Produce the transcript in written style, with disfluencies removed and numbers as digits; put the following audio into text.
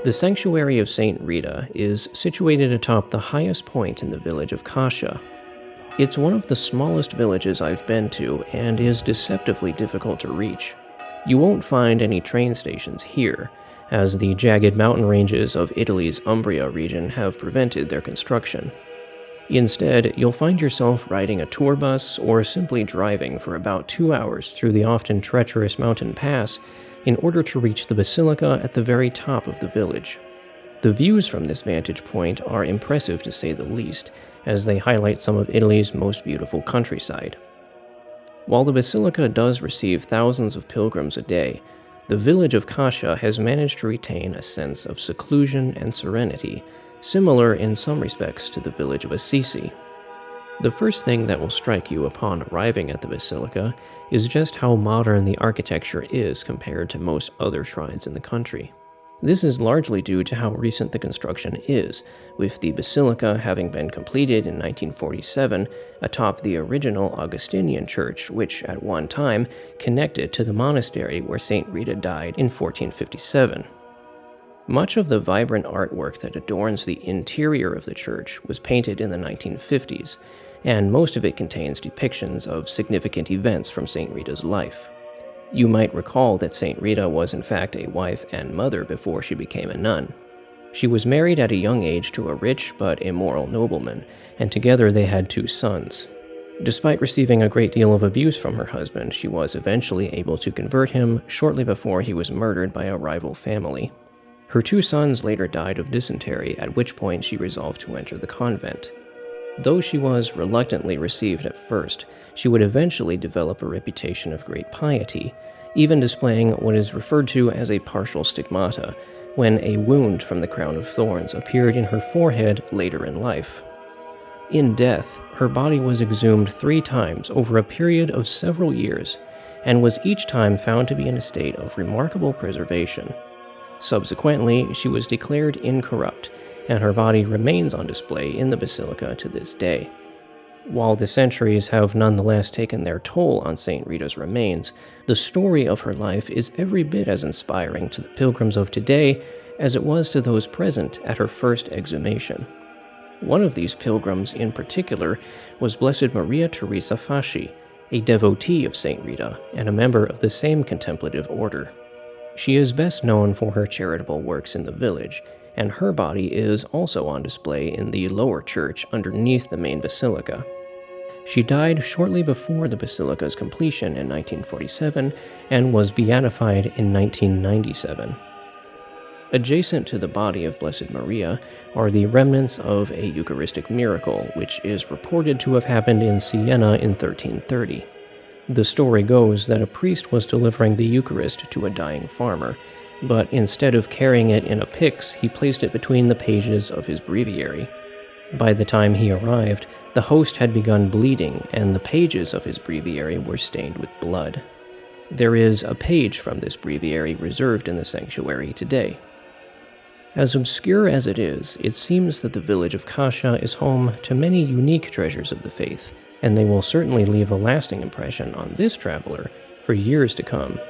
The sanctuary of St. Rita is situated atop the highest point in the village of Cascia. It's one of the smallest villages I've been to and is deceptively difficult to reach. You won't find any train stations here, as the jagged mountain ranges of Italy's Umbria region have prevented their construction. Instead, you'll find yourself riding a tour bus or simply driving for about 2 hours through the often treacherous mountain pass in order to reach the Basilica at the very top of the village. The views from this vantage point are impressive to say the least, as they highlight some of Italy's most beautiful countryside. While the Basilica does receive thousands of pilgrims a day, the village of Cascia has managed to retain a sense of seclusion and serenity, similar in some respects to the village of Assisi. The first thing that will strike you upon arriving at the Basilica is just how modern the architecture is compared to most other shrines in the country. This is largely due to how recent the construction is, with the Basilica having been completed in 1947 atop the original Augustinian church, which at one time connected to the monastery where St. Rita died in 1457. Much of the vibrant artwork that adorns the interior of the church was painted in the 1950s, and most of it contains depictions of significant events from St. Rita's life. You might recall that St. Rita was in fact a wife and mother before she became a nun. She was married at a young age to a rich but immoral nobleman, and together they had 2 sons. Despite receiving a great deal of abuse from her husband, she was eventually able to convert him shortly before he was murdered by a rival family. Her 2 sons later died of dysentery, at which point she resolved to enter the convent. Though she was reluctantly received at first, she would eventually develop a reputation of great piety, even displaying what is referred to as a partial stigmata, when a wound from the crown of thorns appeared in her forehead later in life. In death, her body was exhumed 3 times over a period of several years, and was each time found to be in a state of remarkable preservation. Subsequently, she was declared incorrupt, and her body remains on display in the Basilica to this day. While the centuries have nonetheless taken their toll on St. Rita's remains, the story of her life is every bit as inspiring to the pilgrims of today as it was to those present at her first exhumation. One of these pilgrims in particular was Blessed Maria Teresa Fasci, a devotee of St. Rita and a member of the same contemplative order. She is best known for her charitable works in the village, and her body is also on display in the lower church underneath the main basilica. She died shortly before the basilica's completion in 1947 and was beatified in 1997. Adjacent to the body of Blessed Maria are the remnants of a Eucharistic miracle, which is reported to have happened in Siena in 1330. The story goes that a priest was delivering the Eucharist to a dying farmer, but instead of carrying it in a pyx, he placed it between the pages of his breviary. By the time he arrived, the host had begun bleeding, and the pages of his breviary were stained with blood. There is a page from this breviary reserved in the sanctuary today. As obscure as it is, it seems that the village of Cascia is home to many unique treasures of the faith, and they will certainly leave a lasting impression on this traveler for years to come.